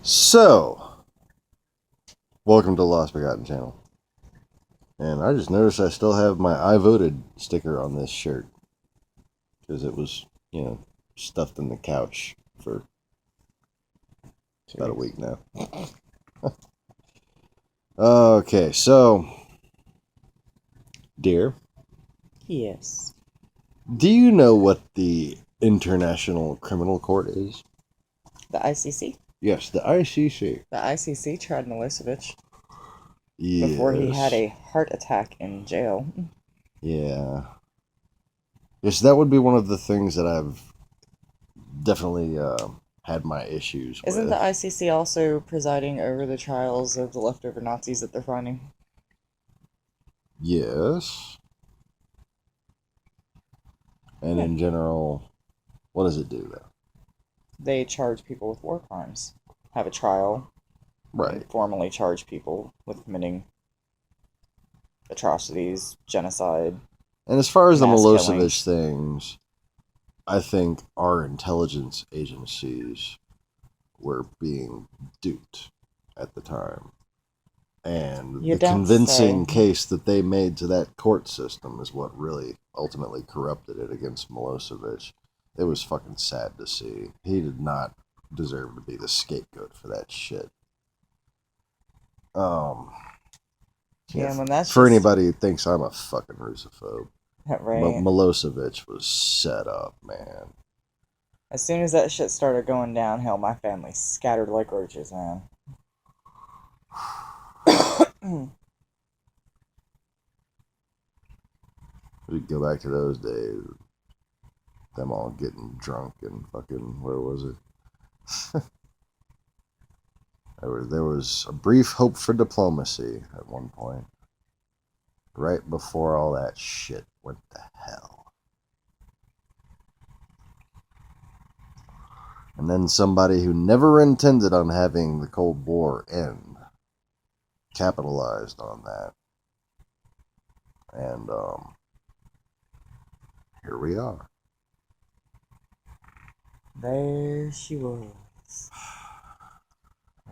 So, welcome to Lost Begotten Channel. And I just noticed I still have my I voted sticker on this shirt. Because it was, stuffed in the couch for about a week now. Okay, so, dear. Yes. Do you know what the International Criminal Court is? The ICC? Yes, the ICC. The ICC tried Milosevic Yes. before he had a heart attack in jail. Yeah. Yes, that would be one of the things that I've definitely had my issues Isn't with. the ICC also presiding over the trials of the leftover Nazis that they're finding? Yes. And in general, what does it do though? They charge people with war crimes, have a trial, Right. and formally charge people with committing atrocities, genocide. And as far as the mass Milosevic killings. things, I think our intelligence agencies were being duped at the time. And You the don't convincing say. case that they made to that court system is what really ultimately corrupted it against Milosevic. It was fucking sad to see. He did not deserve to be the scapegoat for that shit. Yeah, when that's for just anybody who thinks I'm a fucking Russophobe, right. Milosevic was set up, man. As soon as that shit started going downhill, my family scattered like roaches, man. We go back to those days, them all getting drunk and fucking, where was it? There was a brief hope for diplomacy at one point, right before all that shit went to hell. And then somebody who never intended on having the Cold War end capitalized on that. And here we are. There she was,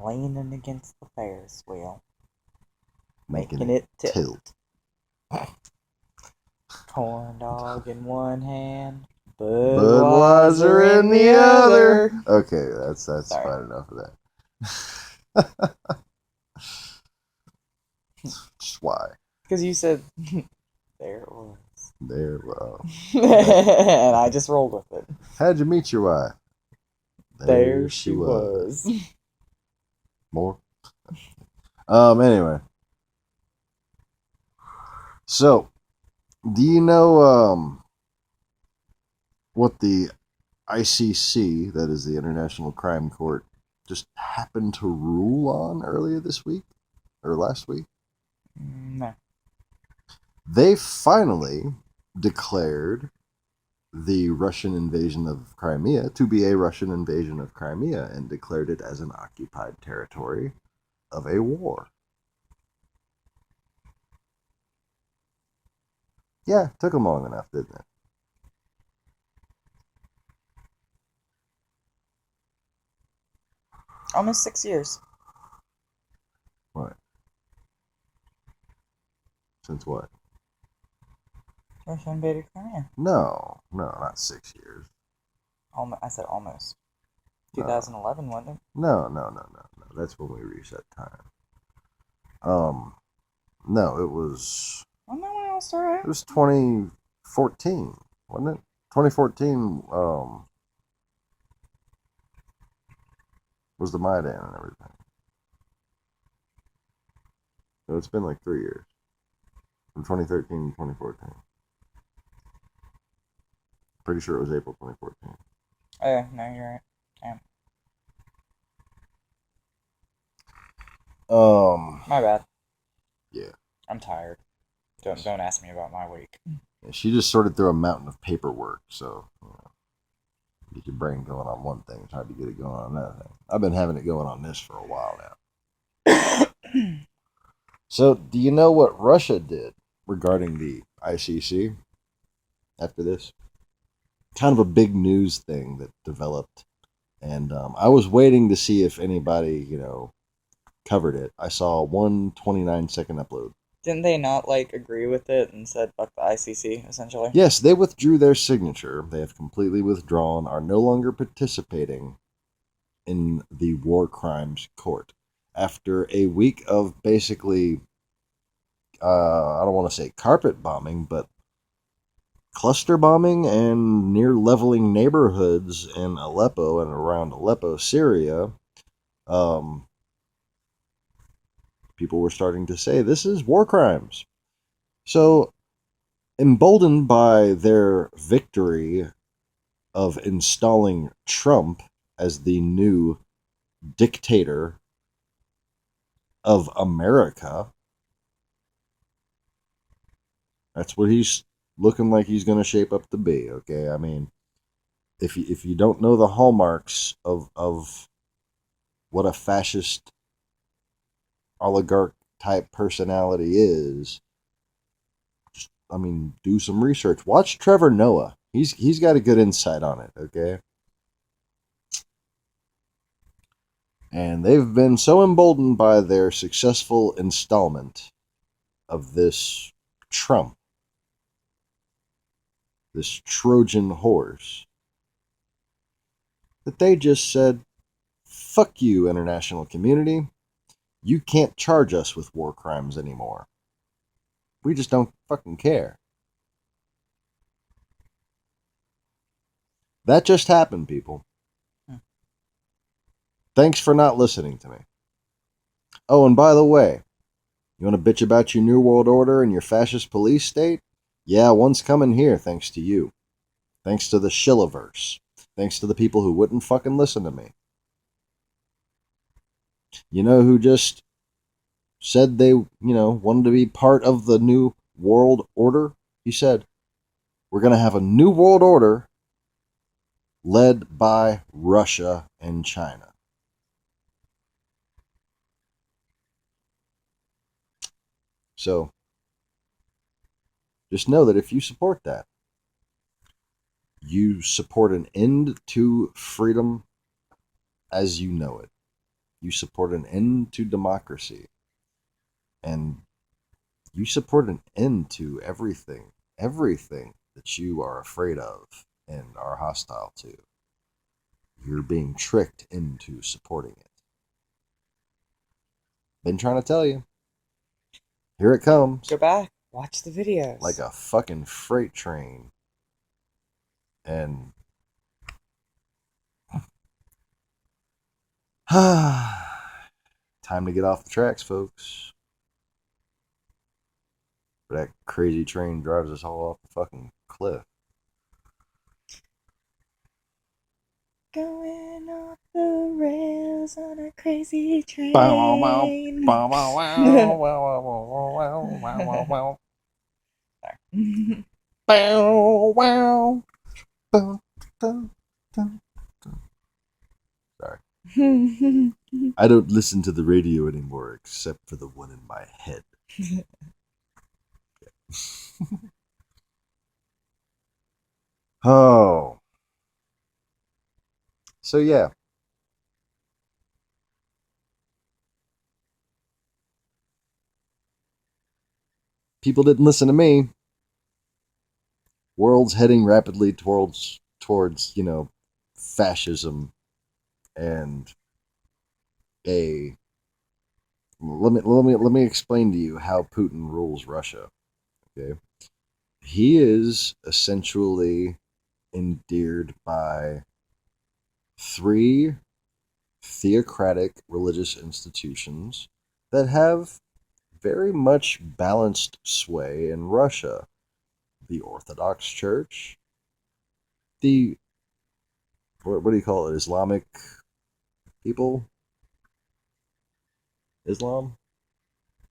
leaning against the Ferris wheel, making it tilt. Corn dog in one hand, Budweiser in the other. Okay, that's Sorry. fine enough of that. Just why? Because you said, there it was. There, well. And I just rolled with it. How'd you meet your wife? There she was. More? Anyway. So, do you know, what the ICC, that is the International Crime Court, just happened to rule on earlier this week? Or last week? No. They finally declared the Russian invasion of Crimea to be a Russian invasion of Crimea and declared it as an occupied territory of a war. Yeah, took them long enough, didn't it? Almost 6 years. What? Since what? Russia invaded Crimea. No, not 6 years. I said almost. 2011, wasn't it? No. That's when we reset time. No, it was. Wasn't that when it all started? It was 2014, wasn't it? 2014. Was the Maidan and everything. So it's been like 3 years. From 2013 to 2014. Pretty sure it was April 2014. Oh, yeah, no, you're right. Damn. My bad. Yeah. I'm tired. Don't ask me about my week. Yeah, she just sorted through a mountain of paperwork, so get your brain going on one thing. It's hard to get it going on another thing. I've been having it going on this for a while now. So, do you know what Russia did regarding the ICC after this? Kind of a big news thing that developed And I was waiting to see if anybody, covered it. I saw one 29-second upload. Didn't they not agree with it and said fuck the ICC essentially? Yes, they withdrew their signature. They have completely withdrawn, are no longer participating in the war crimes court. After a week of basically, I don't want to say carpet bombing, but cluster bombing and near leveling neighborhoods in Aleppo and around Aleppo, Syria, um, people were starting to say this is war crimes. So, emboldened by their victory of installing Trump as the new dictator of America, that's what he's looking like he's going to shape up to be. Okay, I mean, if you don't know the hallmarks of what a fascist oligarch type personality is, just, I mean, do some research. Watch Trevor Noah. He's got a good insight on it. Okay. And they've been so emboldened by their successful installment of this Trump, this Trojan horse, that they just said, fuck you, international community. You can't charge us with war crimes anymore. We just don't fucking care. That just happened, people. Thanks for not listening to me. Oh, and by the way, you want to bitch about your New World Order and your fascist police state? Yeah, one's coming here thanks to you. Thanks to the Shillaverse. Thanks to the people who wouldn't fucking listen to me. You know who just said they, wanted to be part of the New World Order? He said, we're going to have a New World Order led by Russia and China. So, just know that if you support that, you support an end to freedom as you know it. You support an end to democracy. And you support an end to everything that you are afraid of and are hostile to. You're being tricked into supporting it. Been trying to tell you. Here it comes. Go back, watch the videos. Like a fucking freight train. And time to get off the tracks, folks. That crazy train drives us all off the fucking cliff. Going off the rails on a crazy train. Sorry. I don't listen to the radio anymore except for the one in my head. Oh. So yeah. People didn't listen to me. World's heading rapidly towards fascism and a let me explain to you how Putin rules Russia. Okay. He is essentially endeared by three theocratic religious institutions that have very much balanced sway in Russia. The Orthodox Church, the, what do you call it, Islamic people? Islam?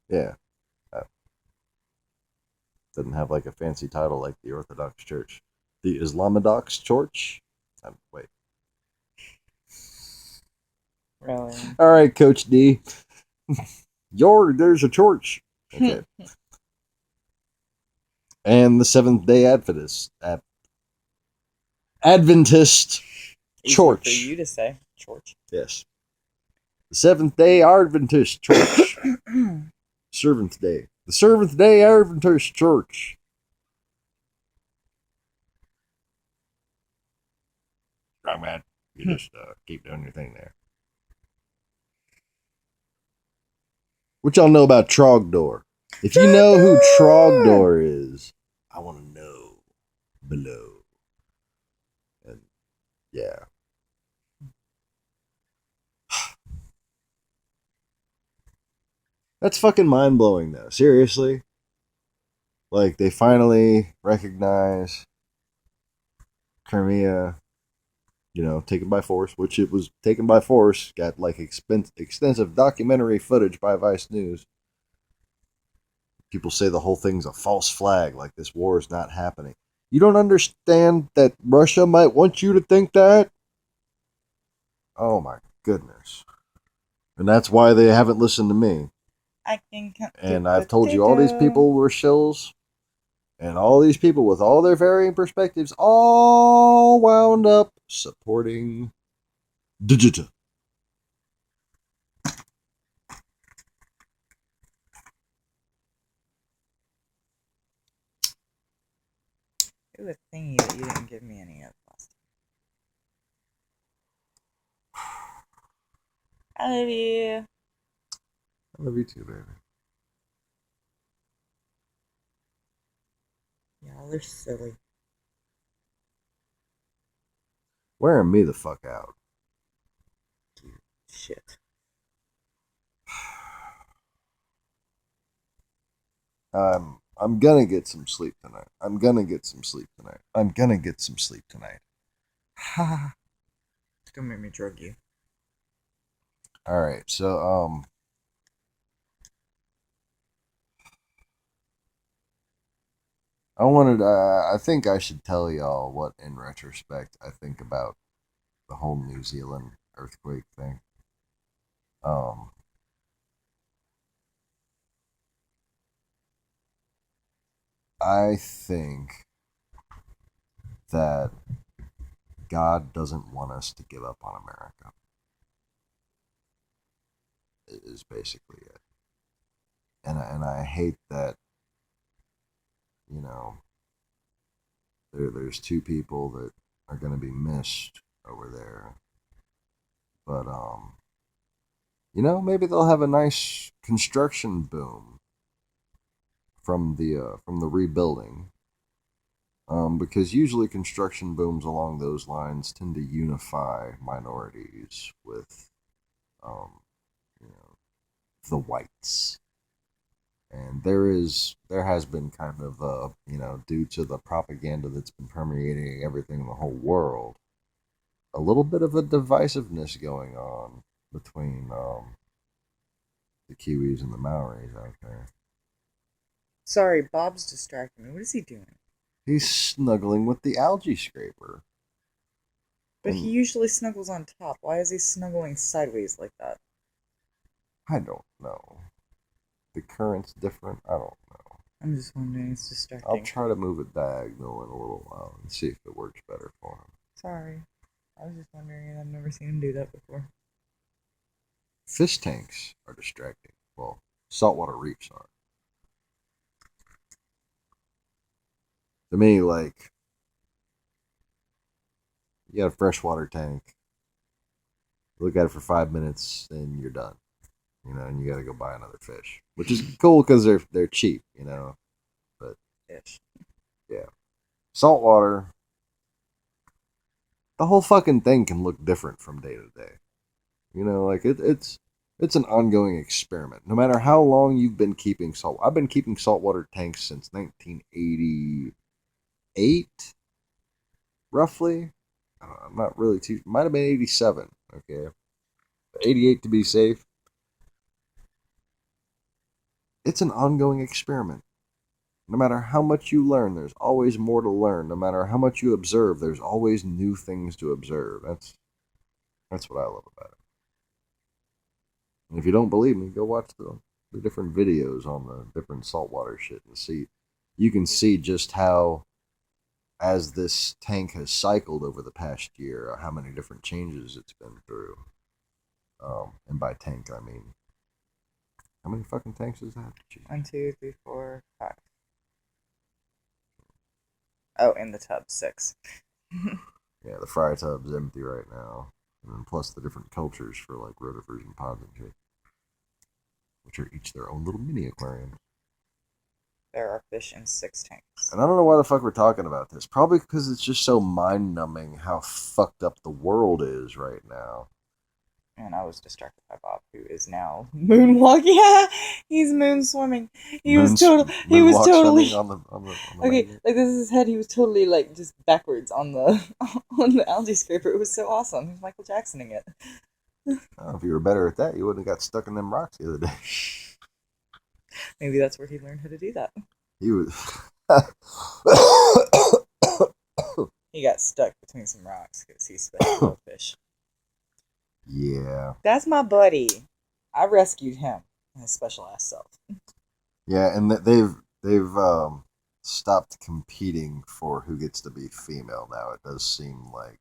Yeah. Doesn't have like a fancy title like the Orthodox Church. The Islamodox Church? Wait. Really? All right, Coach D. There's a church. Okay. And the Seventh Day Adventist Easier for Church. you to say. Church. Yes. The Seventh-day Adventist Church. Servant's Day. The Seventh-day Adventist Church. Wrong, man. You just keep doing your thing there. What y'all know about Trogdor? If you know who Trogdor is, I want to know below. And yeah. That's fucking mind-blowing, though. Seriously. Like, they finally recognize Crimea, taken by force, which it was taken by force. Got, like, extensive documentary footage by Vice News. People say the whole thing's a false flag, like this war is not happening. You don't understand that Russia might want you to think that? Oh, my goodness. And that's why they haven't listened to me. And I've told you all these people were shills. And all these people with all their varying perspectives all wound up supporting Digital. It was a thingy that you didn't give me any of last time. I love you. I love you too, baby. Y'all are silly. Wearing me the fuck out. Shit. I'm gonna get some sleep tonight. I'm gonna get some sleep tonight. Ha. It's gonna make me drug you. Alright, so I think I should tell y'all what, in retrospect, I think about the whole New Zealand earthquake thing. I think that God doesn't want us to give up on America. Is basically it. And I hate that, there's two people that are going to be missed over there. But maybe they'll have a nice construction boom from the rebuilding. Because usually construction booms along those lines tend to unify minorities with, the whites. And there has been kind of due to the propaganda that's been permeating everything in the whole world, a little bit of a divisiveness going on between the Kiwis and the Maoris out there. Sorry, Bob's distracting me. What is he doing? He's snuggling with the algae scraper. But he usually snuggles on top. Why is he snuggling sideways like that? I don't know. The current's different. I don't know. I'm just wondering. It's distracting. I'll try to move it diagonal in a little while and see if it works better for him. Sorry. I was just wondering. I've never seen him do that before. Fish tanks are distracting. Well, saltwater reefs are. To me, like, you got a freshwater tank, look at it for 5 minutes, and you're done. And you got to go buy another fish, which is cool because they're cheap, But fish, yeah, saltwater, the whole fucking thing can look different from day to day. Like it's an ongoing experiment. No matter how long you've been keeping salt, I've been keeping saltwater tanks since 1988, roughly. I'm not really too. Might have been 87. Okay, 88 to be safe. It's an ongoing experiment. No matter how much you learn, there's always more to learn. No matter how much you observe, there's always new things to observe. That's what I love about it. And if you don't believe me, go watch the different videos on the different saltwater shit and see. You can see just how as this tank has cycled over the past year, how many different changes it's been through. And by tank, I mean, how many fucking tanks is that? Jeez. 1, 2, 3, 4, 5. Oh, in the tub, 6. Yeah, the fry tub's empty right now. And then plus the different cultures for like rotifers and pods and shit, which are each their own little mini aquarium. There are fish in 6 tanks. And I don't know why the fuck we're talking about this. Probably because it's just so mind-numbing how fucked up the world is right now. And I was distracted by Bob, who is now moonwalking. Yeah, he's moon swimming. He was totally. On the Okay, magnet. like this is his head. He was totally like just backwards on the on the algae scraper. It was so awesome. He was Michael Jacksoning it. Oh, if you were better at that, you wouldn't have got stuck in them rocks the other day. Maybe that's where he learned how to do that. He was. He got stuck between some rocks because he's special fish. Yeah. That's my buddy. I rescued him and his special ass self. Yeah, and they've stopped competing for who gets to be female now. It does seem like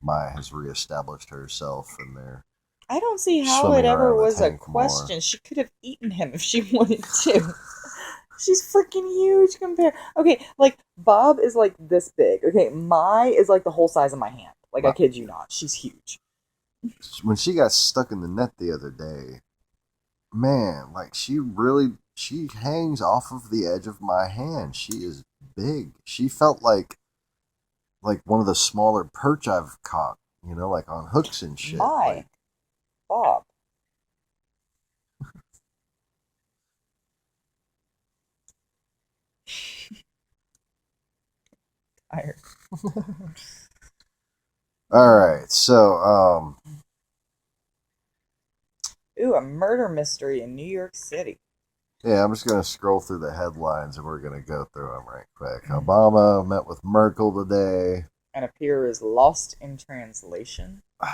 Maya has reestablished herself in there. I don't see how Swimming it ever around the was a tank question. more. She could have eaten him if she wanted to. She's freaking huge compared. Okay, like Bob is like this big. Okay, Mai is like the whole size of my hand. Like I kid you not, she's huge. When she got stuck in the net the other day, man, like she hangs off of the edge of my hand. She is big. She felt like one of the smaller perch I've caught, like on hooks and shit. Mai, Bob. Tired. All right, so Ooh, a murder mystery in New York City. yeah, I'm just gonna scroll through the headlines and we're gonna go through them right quick. Obama met with Merkel today. An appear is lost in translation. Uh,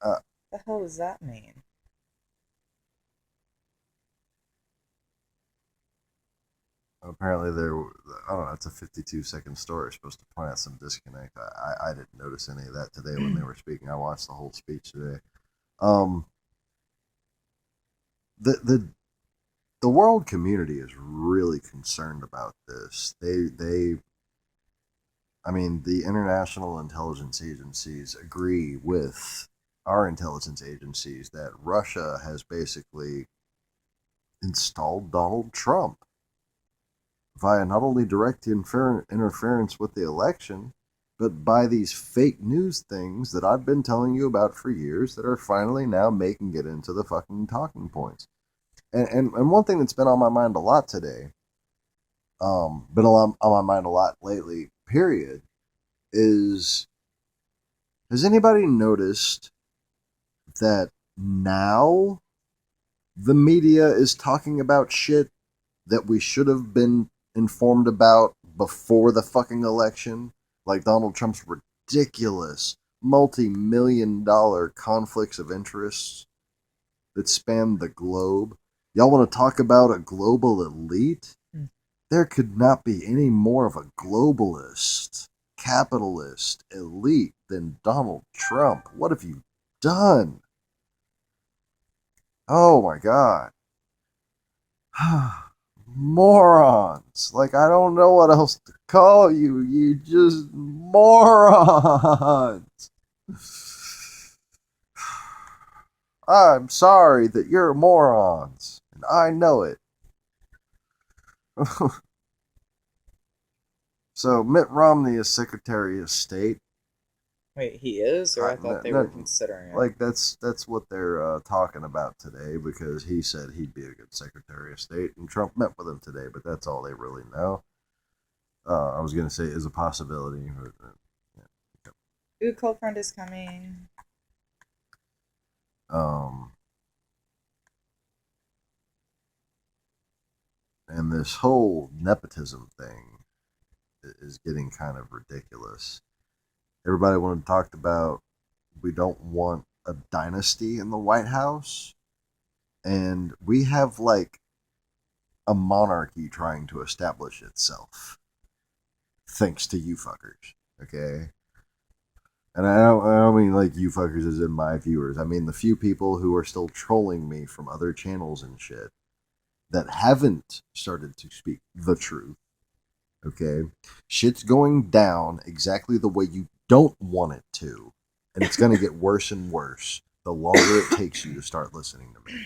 What the hell does that mean? Apparently, I don't know, it's a 52-second story. It's supposed to point out some disconnect. I didn't notice any of that today when they were speaking. I watched the whole speech today. The world community is really concerned about this. I mean, the international intelligence agencies agree with our intelligence agencies that Russia has basically installed Donald Trump via not only direct interference with the election, but by these fake news things that I've been telling you about for years that are finally now making it into the fucking talking points. And one thing that's been on my mind a lot today, been on my mind a lot lately, period, is, has anybody noticed that now the media is talking about shit that we should have been informed about before the fucking election? Like Donald Trump's ridiculous multi-million-dollar conflicts of interests that span the globe. Y'all want to talk about a global elite? There could not be any more of a globalist, capitalist elite than Donald Trump. What have you done? Oh my God. Morons. Like, I don't know what else to call you. You just morons. I'm sorry that you're morons. And I know it. So, Mitt Romney is Secretary of State. Wait, he is? Or I thought they were considering it. Like, that's what they're talking about today, because he said he'd be a good Secretary of State, and Trump met with him today, but that's all they really know. I was going to say is a possibility. But, yeah. Ooh, cold front is coming. And this whole nepotism thing is getting kind of ridiculous. Everybody wanted to talk about, we don't want a dynasty in the White House, and we have like a monarchy trying to establish itself. thanks to you fuckers. Okay? And I don't mean like you fuckers as in my viewers. I mean the few people who are still trolling me from other channels and shit that haven't started to speak the truth. Okay? Shit's going down exactly the way you don't want it to. And it's going to get worse and worse the longer it takes you to start listening to me.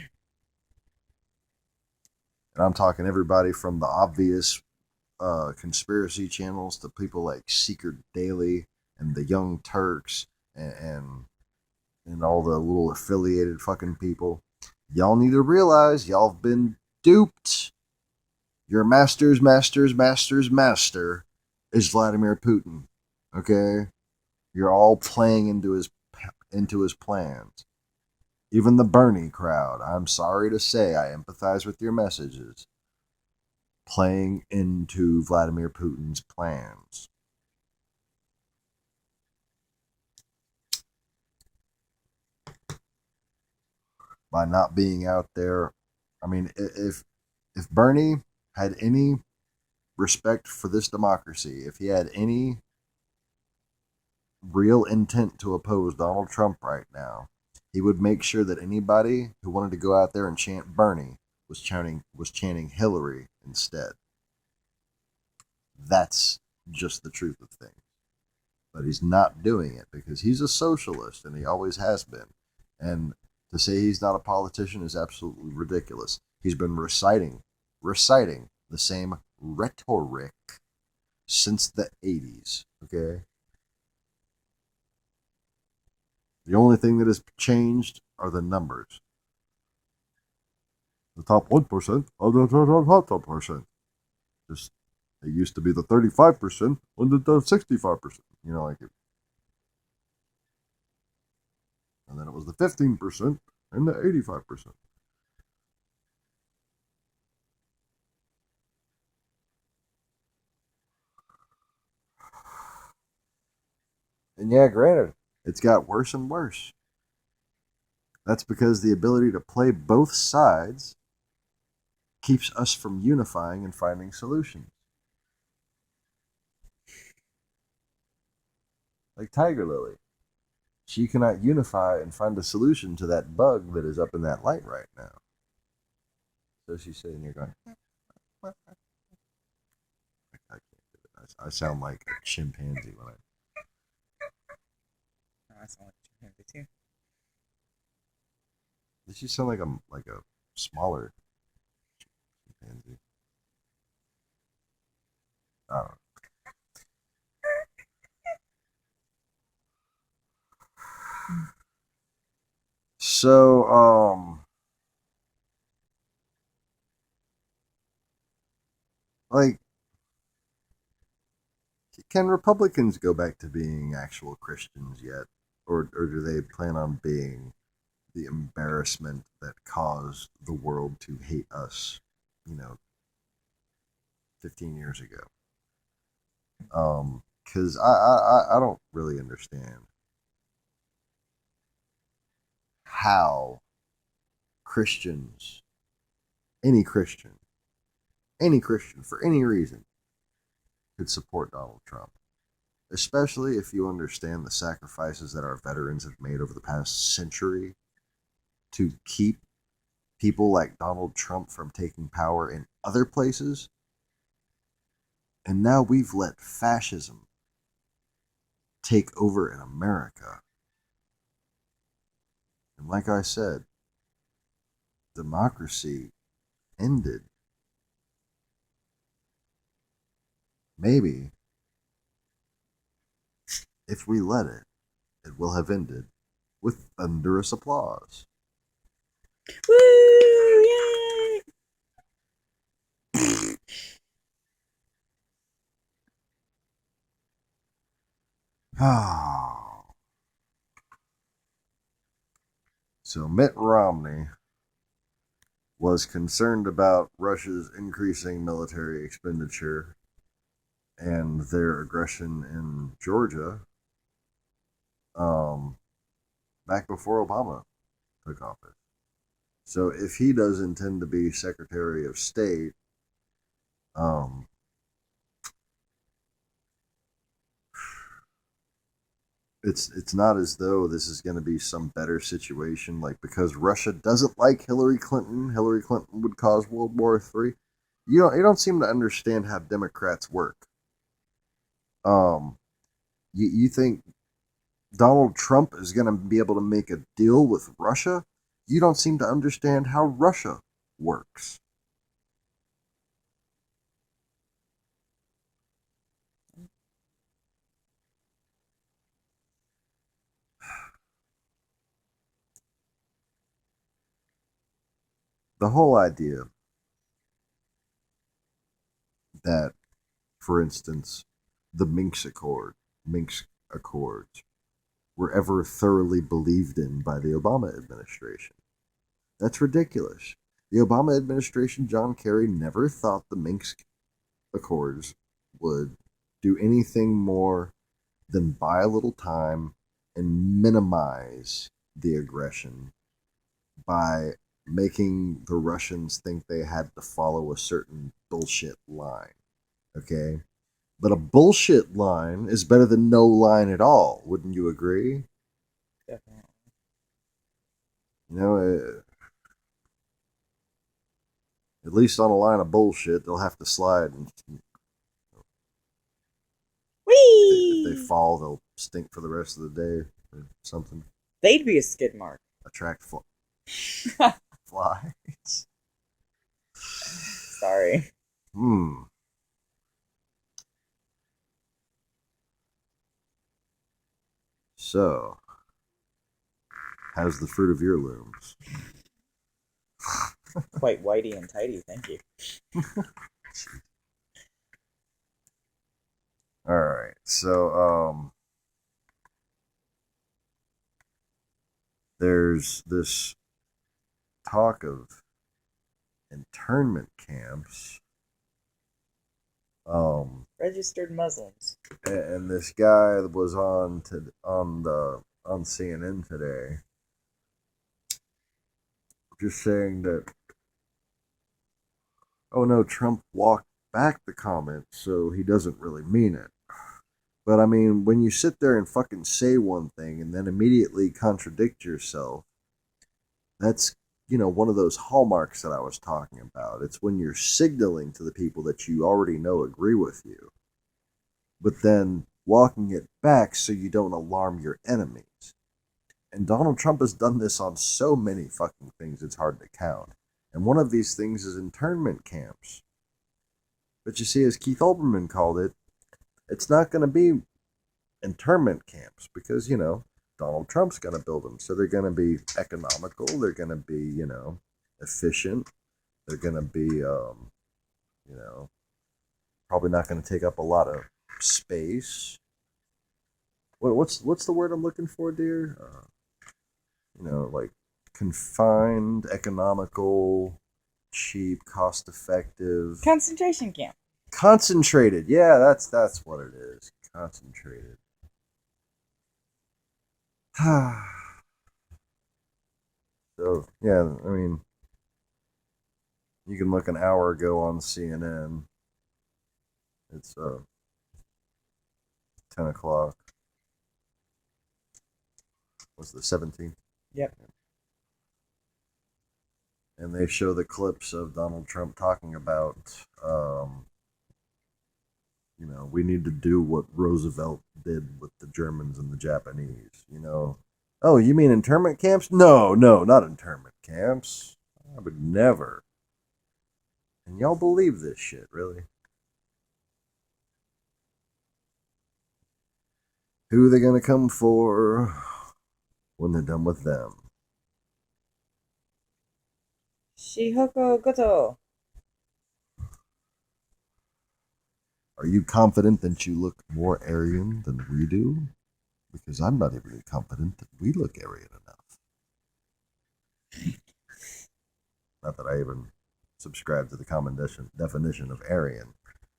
And I'm talking everybody from the obvious conspiracy channels to people like Secret Daily and the Young Turks and all the little affiliated fucking people. Y'all need to realize y'all have been duped. Your master's master is Vladimir Putin. Okay? You're all playing into his plans. Even the Bernie crowd, I'm sorry to say, I empathize with your messages, playing into Vladimir Putin's plans. By not being out there, I mean, if Bernie had any respect for this democracy, if he had any real intent to oppose Donald Trump right now, he would make sure that anybody who wanted to go out there and chant Bernie was chanting Hillary instead. That's just the truth of things. But he's not doing it because he's a socialist and he always has been. And to say he's not a politician is absolutely ridiculous. He's been reciting the same rhetoric since the 80s, okay? The only thing that has changed are the numbers. The top 1% of the top 1%. Just, it used to be the 35% and the 65%. You know, like it. And then it was the 15% and the 85%. And yeah, granted, it's got worse and worse. That's because the ability to play both sides keeps us from unifying and finding solutions. Like Tiger Lily. She cannot unify and find a solution to that bug that is up in that light right now. So she's sitting here going, I can't do it. I sound like a chimpanzee when I. Oh, I sound like a chimpanzee too. Does she sound like a smaller chimpanzee? I don't know. So, like, can Republicans go back to being actual Christians yet? Or do they plan on being the embarrassment that caused the world to hate us, 15 years ago? Because I don't really understand how Christians, any Christian, any Christian for any reason, could support Donald Trump. Especially if you understand the sacrifices that our veterans have made over the past century to keep people like Donald Trump from taking power in other places. And now we've let fascism take over in America. And like I said, democracy ended. Maybe, if we let it, it will have ended with thunderous applause. Woo! Yay! So Mitt Romney was concerned about Russia's increasing military expenditure and their aggression in Georgia back before Obama took office. So if he does intend to be Secretary of State, um, it's not as though this is going to be some better situation, like because Russia doesn't like Hillary Clinton. Hillary Clinton would cause World War III. You don't seem to understand how Democrats work. Um, you think Donald Trump is going to be able to make a deal with Russia? You don't seem to understand how Russia works. The whole idea that, for instance, the Minsk Accords, were ever thoroughly believed in by the Obama administration. That's ridiculous. The Obama administration, John Kerry, never thought the Minsk Accords would do anything more than buy a little time and minimize the aggression by making the Russians think they had to follow a certain bullshit line. Okay? But a bullshit line is better than no line at all. Wouldn't you agree? Definitely. You know, at least on a line of bullshit, they'll have to slide. And if they Whee! fall, they'll stink for the rest of the day or something. They'd be a skid mark. Attract flies. Sorry. So, how's the fruit of your looms? Quite whitey and tidy, thank you. Alright, so, there's this talk of internment camps. Registered Muslims. And this guy was on CNN today, just saying that, oh no, Trump walked back the comment, so he doesn't really mean it. But I mean, when you sit there and fucking say one thing and then immediately contradict yourself, that's, one of those hallmarks that I was talking about. It's when you're signaling to the people that you already know agree with you, but then walking it back so you don't alarm your enemies. And Donald Trump has done this on so many fucking things, it's hard to count. And one of these things is internment camps. But you see, as Keith Olbermann called it, it's not going to be internment camps because, Donald Trump's going to build them. So they're going to be economical. They're going to be, efficient. They're going to be, probably not going to take up a lot of space. What's the word I'm looking for, dear? Like confined, economical, cheap, cost effective. Concentration camp. Concentrated. Yeah, that's what it is. Concentrated. So, yeah, I mean, you can look an hour ago on CNN. It's 10 o'clock. Was the 17th? Yep. And they show the clips of Donald Trump talking about, we need to do what Roosevelt did with the Germans and the Japanese. Oh, you mean internment camps? No, not internment camps. I would never. And y'all believe this shit, really? Who are they going to come for when they're done with them? Shihoko Goto. Are you confident that you look more Aryan than we do? Because I'm not even confident that we look Aryan enough. Not that I even subscribe to the common definition of Aryan.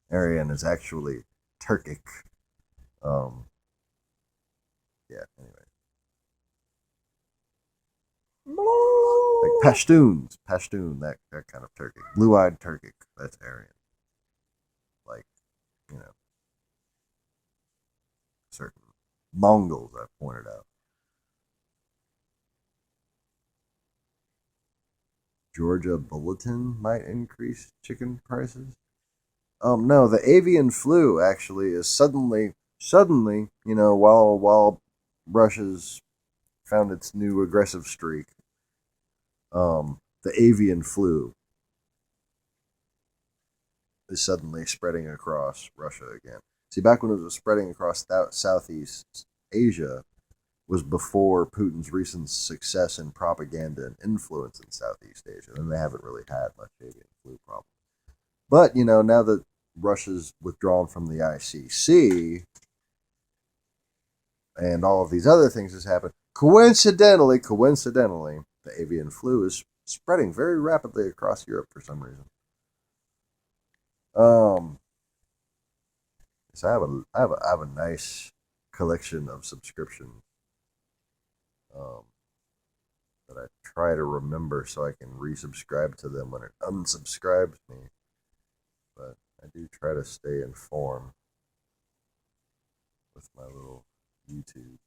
Aryan is actually Turkic. Yeah, anyway. Like Pashtun, that kind of Turkic. Blue-eyed Turkic, that's Aryan. Like, certain Mongols, I pointed out. Georgia Bulletin might increase chicken prices. No, the avian flu actually is suddenly, while Russia's found its new aggressive streak, the avian flu is suddenly spreading across Russia again. See, back when it was spreading across Southeast Asia was before Putin's recent success in propaganda and influence in Southeast Asia. And they haven't really had much avian flu problem. But, now that Russia's withdrawn from the ICC and all of these other things has happened, coincidentally, the avian flu is spreading very rapidly across Europe for some reason. So I have a nice collection of subscriptions that I try to remember so I can resubscribe to them when it unsubscribes me. But I do try to stay informed with my little YouTube.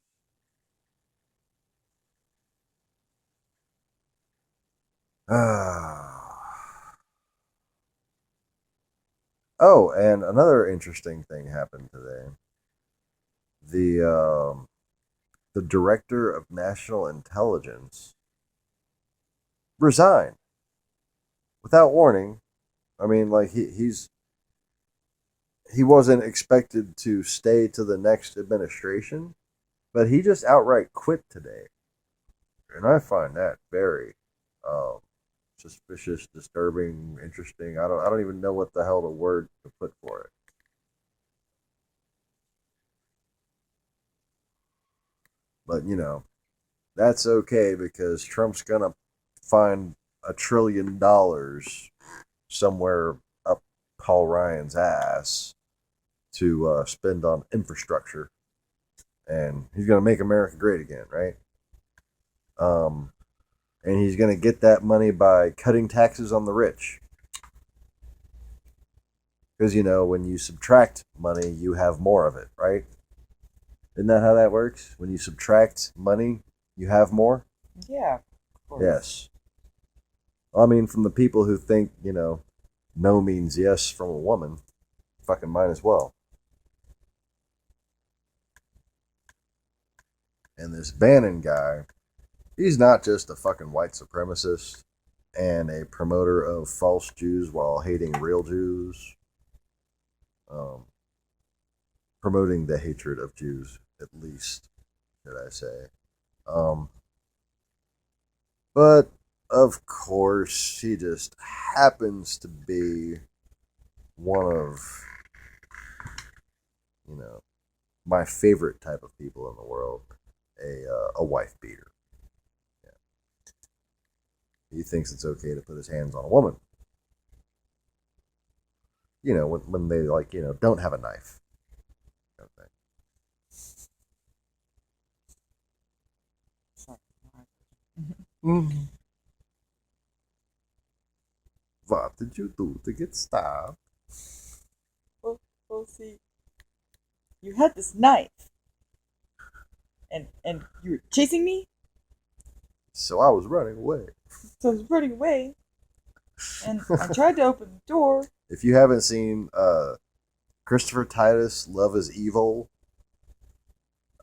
Oh, and another interesting thing happened today. The director of national intelligence resigned without warning. I mean, like he wasn't expected to stay to the next administration, but he just outright quit today, and I find that very suspicious, disturbing, interesting. I don't even know what the hell the word to put for it. But that's okay because Trump's gonna find $1 trillion somewhere up Paul Ryan's ass to spend on infrastructure, and he's gonna make America great again, right? And he's gonna get that money by cutting taxes on the rich. Because when you subtract money, you have more of it, right? Isn't that how that works? When you subtract money, you have more? Yeah, of course. Yes. I mean, from the people who think, no means yes from a woman, fucking might as well. And this Bannon guy, he's not just a fucking white supremacist and a promoter of false Jews while hating real Jews. Promoting the hatred of Jews, at least, should I say. But, of course, he just happens to be one of, my favorite type of people in the world, a wife beater. Yeah. He thinks it's okay to put his hands on a woman. When they, don't have a knife. Okay. What did you do to get stabbed? Well, see, you had this knife, and you were chasing me. So I was running away. So I was running away, and I tried to open the door. If you haven't seen Christopher Titus' Love is Evil,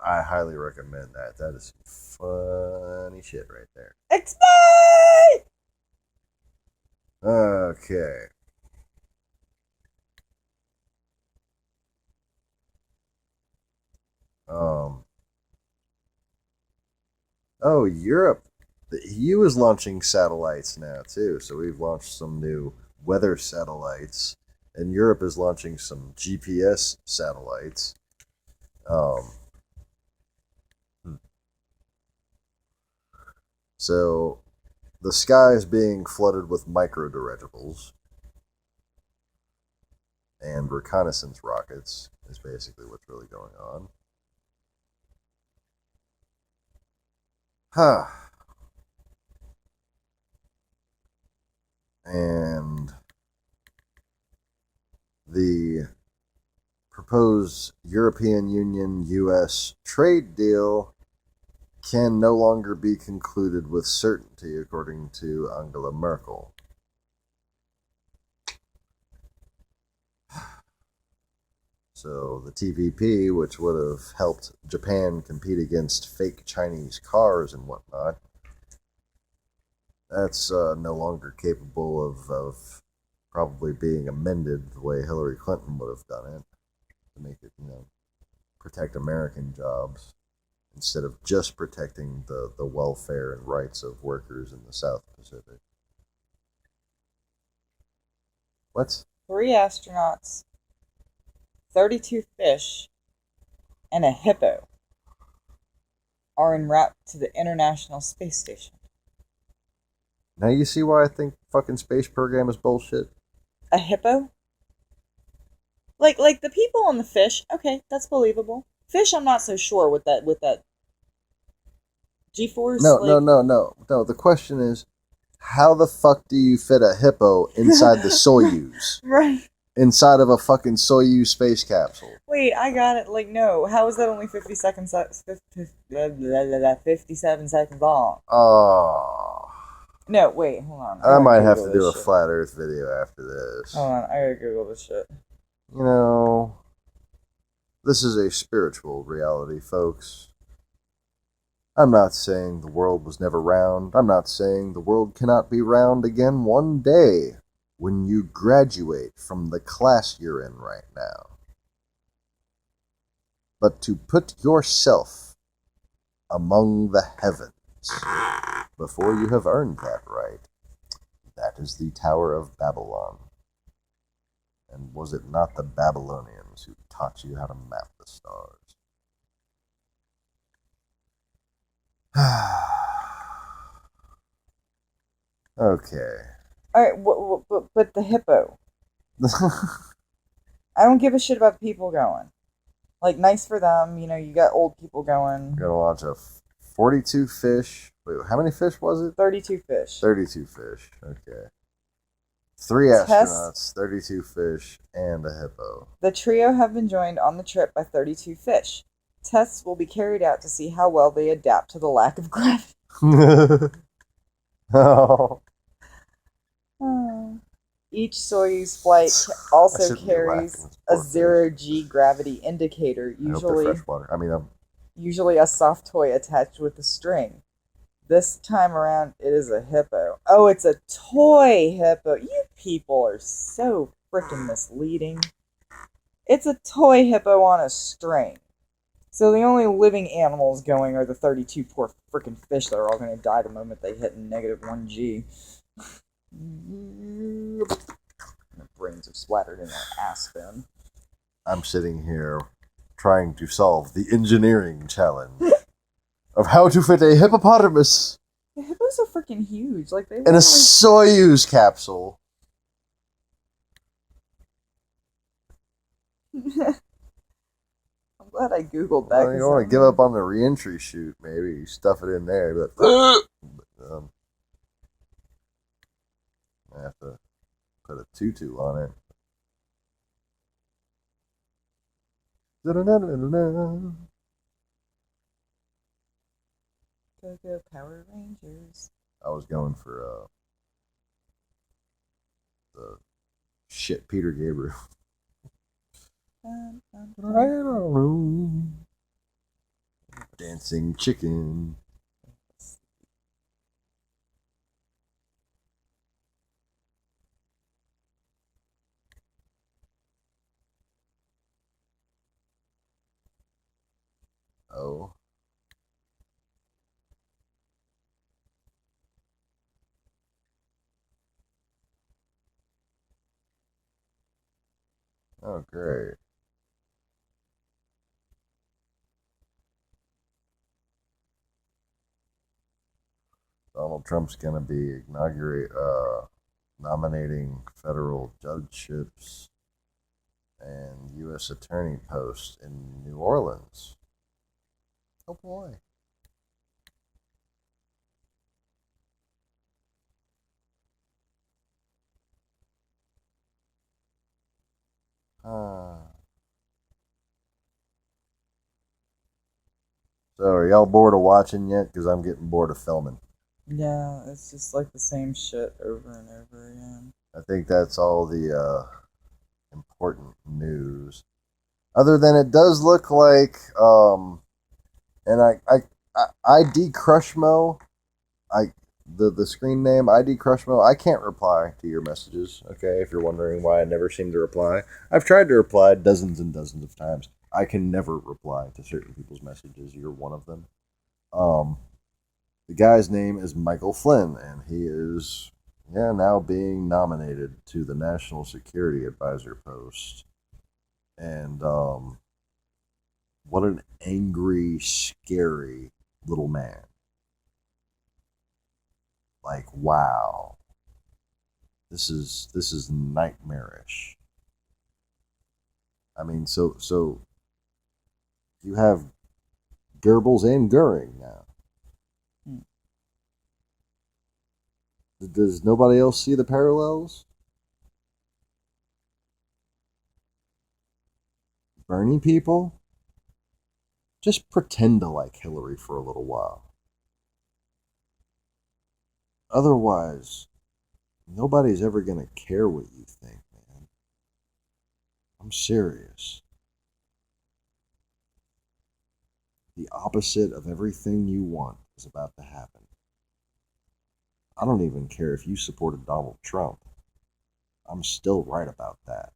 I highly recommend that. That is funny shit right there. X-Men! Okay. Oh, Europe. The EU is launching satellites now too. So we've launched some new weather satellites, and Europe is launching some GPS satellites. So the sky is being flooded with micro dirigibles and reconnaissance rockets is basically what's really going on. Huh. And the proposed European Union-U.S. trade deal can no longer be concluded with certainty, according to Angela Merkel. So the TPP, which would have helped Japan compete against fake Chinese cars and whatnot, that's no longer capable of probably being amended the way Hillary Clinton would have done it to make it, protect American jobs instead of just protecting the welfare and rights of workers in the South Pacific. What? 3 astronauts, 32 fish, and a hippo are en route to the International Space Station. Now you see why I think fucking space program is bullshit? A hippo? Like the people on the fish, okay, that's believable. Fish, I'm not so sure with that G-force. No. The question is, how the fuck do you fit a hippo inside the Soyuz? Right. Inside of a fucking Soyuz space capsule. Wait, I got it. Like, no. How is that only 50 seconds, 57 seconds long? Oh. No, wait, hold on. I might have to do a flat Earth video after this. Hold on, I gotta Google this shit. This is a spiritual reality, folks. I'm not saying the world was never round. I'm not saying the world cannot be round again one day when you graduate from the class you're in right now. But to put yourself among the heavens before you have earned that right, that is the Tower of Babylon. And was it not the Babylonians who taught you how to map the stars? Okay. Alright, but the hippo. I don't give a shit about the people going. Like, nice for them, you got old people going. We're gonna launch a 42 fish. Wait, how many fish was it? 32 fish. 32 fish, okay. 3 astronauts, 32 fish, and a hippo. The trio have been joined on the trip by 32 fish. Tests will be carried out to see how well they adapt to the lack of gravity. Oh. Each Soyuz flight also carries a 0-G gravity indicator, usually a soft toy attached with a string. This time around, it is a hippo. Oh, it's a toy hippo. You people are so freaking misleading. It's a toy hippo on a string. So the only living animals going are the 32 poor freaking fish that are all going to die the moment they hit -1G. Their brains are splattered in their ass fin. I'm sitting here trying to solve the engineering challenge of how to fit a hippopotamus The hippos are freaking huge. Like they in a Soyuz capsule. I'm glad I googled that. Well, you want to give up on the reentry chute, maybe you stuff it in there, but I have to put a tutu on it. Go Power Rangers. I was going for the shit Peter Gabriel. Dancing chicken. Oh. Oh, great. Donald Trump's going to be nominating federal judgeships and U.S. attorney posts in New Orleans. Oh, boy. So, are y'all bored of watching yet? Because I'm getting bored of filming. Yeah, it's just like the same shit over and over again. I think that's all the important news. Other than it does look like, and ID Crushmo, I the screen name ID Crushmo. I can't reply to your messages. Okay, if you're wondering why I never seem to reply, I've tried to reply dozens and dozens of times. I can never reply to certain people's messages. You're one of them. Um, the guy's name is Michael Flynn, and he is now being nominated to the National Security Advisor post. And what an angry, scary little man. Like, wow. This is nightmarish. I mean, so you have Goebbels and Goering now. Hmm. Does nobody else see the parallels? Burning people? Just pretend to like Hillary for a little while. Otherwise, nobody's ever going to care what you think, man. I'm serious. The opposite of everything you want is about to happen. I don't even care if you supported Donald Trump. I'm still right about that.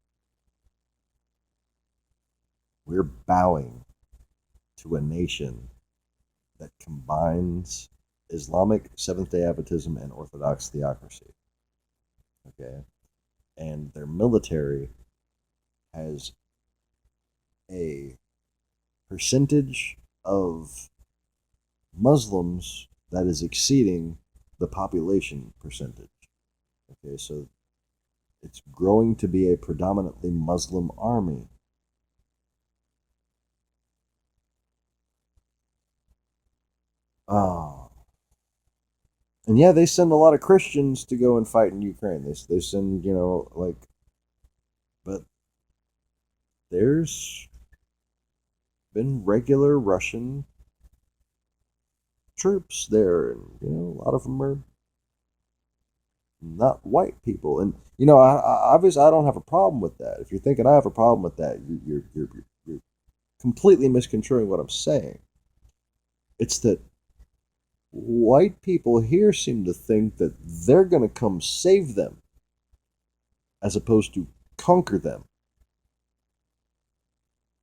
We're bowing to a nation that combines Islamic Seventh day Adventism and Orthodox theocracy. Okay? And their military has a percentage of Muslims that is exceeding the population percentage. Okay, so it's growing to be a predominantly Muslim army. Oh. And yeah, they send a lot of Christians to go and fight in Ukraine. They send, but there's been regular Russian troops there, and a lot of them are not white people. And obviously, I don't have a problem with that. If you're thinking I have a problem with that, you're completely misconstruing what I'm saying. It's that white people here seem to think that they're going to come save them as opposed to conquer them.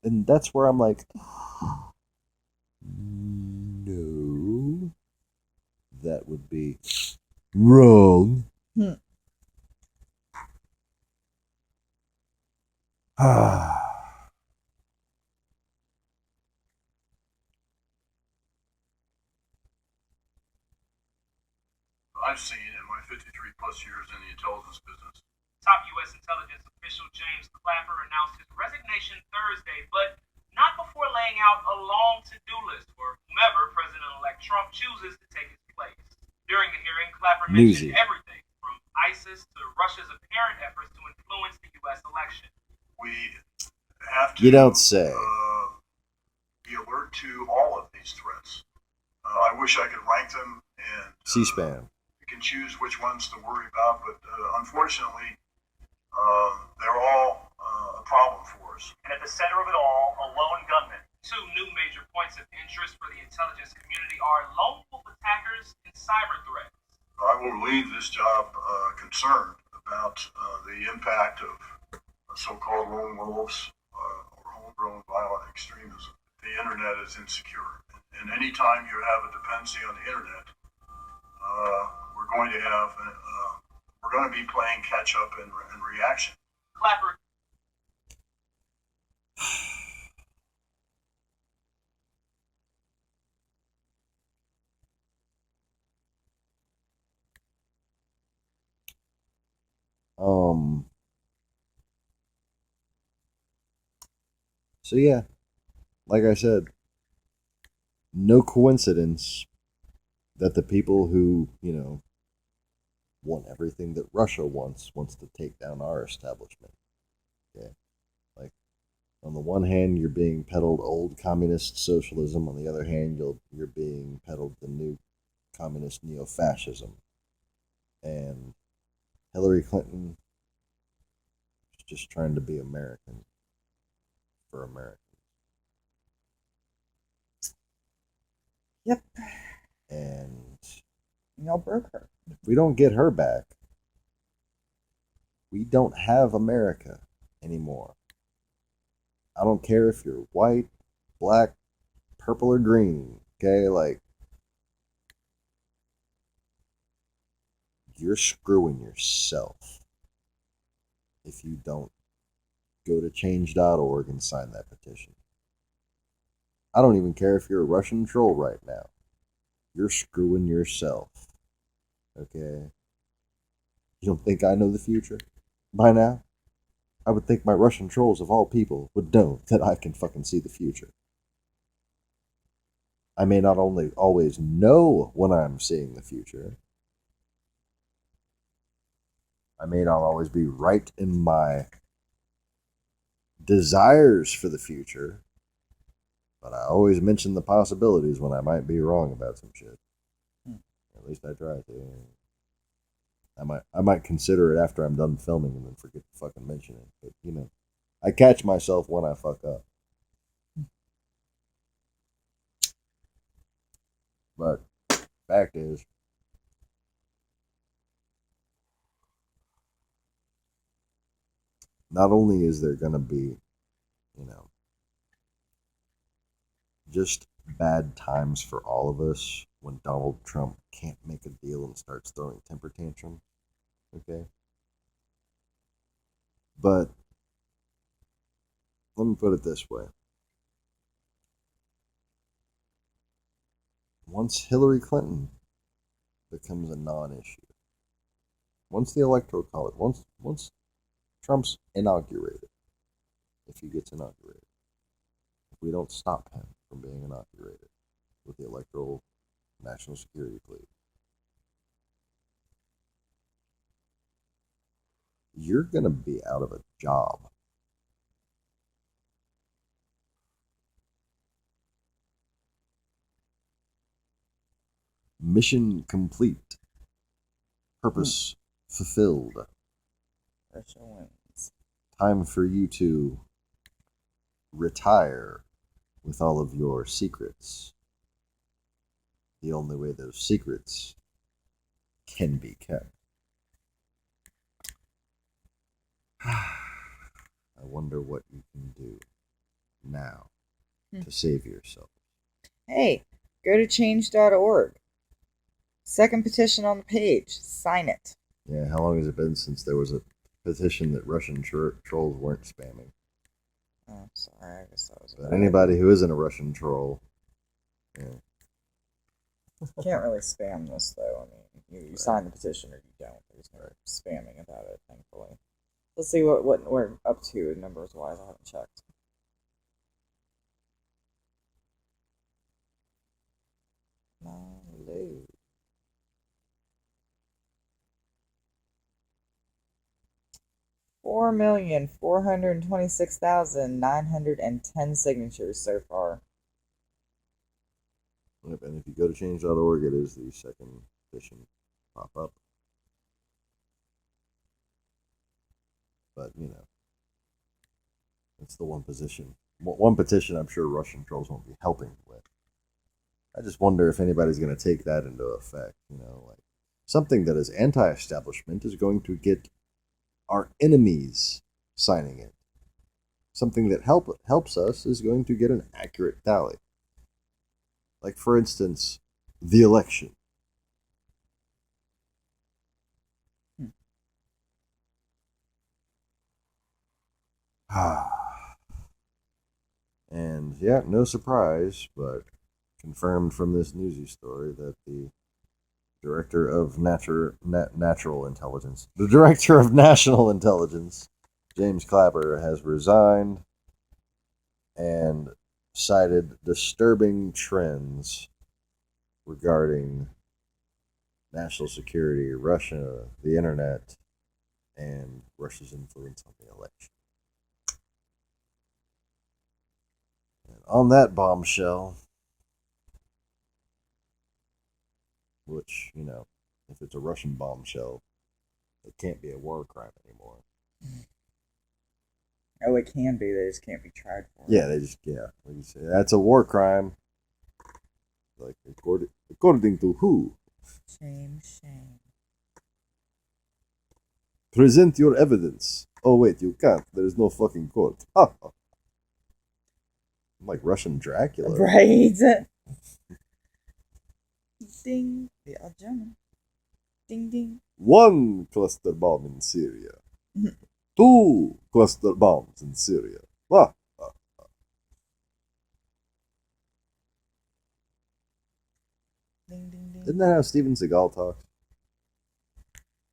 And that's where I'm like, no, that would be wrong. I've seen in my 53 plus years in the intelligence business. Top U.S. intelligence official James Clapper announced his resignation Thursday, but not before laying out a long to-do list for whomever President-elect Trump chooses to take his place. During the hearing, Clapper mentioned everything from ISIS to Russia's apparent efforts to influence the U.S. election. We have to You don't say. Be alert to all of these threats. I wish I could rank them and C-SPAN. Can choose which ones to worry about, but unfortunately, they're all a problem for us. And at the center of it all, a lone gunman. Two new major points of interest for the intelligence community are lone wolf attackers and cyber threats. I will leave this job concerned about the impact of so-called lone wolves or homegrown violent extremism. The internet is insecure, and anytime you have a dependency on the internet, we're going to be playing catch up and reaction. Clapper. So yeah, like I said, no coincidence that the people who, want everything that Russia wants to take down our establishment. Okay? Like, On the one hand, you're being peddled old communist socialism. On the other hand, you're being peddled the new communist neo-fascism. And Hillary Clinton is just trying to be American for Americans. Yep. And y'all broke her. if we don't get her back, we don't have America anymore. I don't care if you're white, black, purple, or green. Okay, like, you're screwing yourself if you don't go to change.org and sign that petition. I don't even care if you're a Russian troll right now. You're screwing yourself. Okay? You don't think I know the future by now? I would think my Russian trolls of all people would know that I can fucking see the future. I may not only always know when I'm seeing the future, I may not always be right in my desires for the future, but I always mention the possibilities when I might be wrong about some shit. At least I try to. I might consider it after I'm done filming and then forget to fucking mention it. But, you know, I catch myself when I fuck up. But fact is, not only is there going to be, you know, just bad times for all of us when Donald Trump can't make a deal and starts throwing temper tantrums, okay? But let me put it this way. Once Hillary Clinton becomes a non-issue, once the Electoral College, once Trump's inaugurated, if he gets inaugurated, if we don't stop him from being inaugurated with the Electoral National Security Plea, you're going to be out of a job. Mission complete. Purpose fulfilled. Russia wins. Time for you to retire with all of your secrets. The only way those secrets can be kept. I wonder what you can do now to save yourself. Hey, go to change.org. Second petition on the page. Sign it. Yeah, how long has it been since there was a petition that Russian trolls weren't spamming? Oh, sorry. I guess that was. But anybody who isn't a Russian troll, yeah. Can't really spam this though. I mean, you sign the petition or you don't. There's no spamming about it, thankfully. Let's see what we're up to numbers wise. I haven't checked. Load. 4,426,910 signatures so far. Yep, and if you go to change.org, it is the second petition pop up. But, you know, it's the one petition I'm sure Russian trolls won't be helping with. I just wonder if anybody's going to take that into effect. You know, like, something that is anti-establishment is going to get our enemies signing it. Something that helps us is going to get an accurate tally. Like, for instance, the election. And yeah, no surprise, but confirmed from this newsy story that the director of natural intelligence, the director of national intelligence, James Clapper, has resigned and cited disturbing trends regarding national security, Russia, the internet, and Russia's influence on the election. And on that bombshell, which, you know, if it's a Russian bombshell, it can't be a war crime anymore. Oh, it can be. They just can't be tried for it. Yeah, like you say, that's a war crime. Like, according to who? Shame, shame. Present your evidence. Oh, wait, you can't. There's no fucking court. I'm like Russian Dracula. Right. Ding. They are German. Ding, ding. 1 cluster bomb in Syria. 2 cluster bombs in Syria. Ah. Ding, ding, ding. Isn't that how Steven Seagal talks?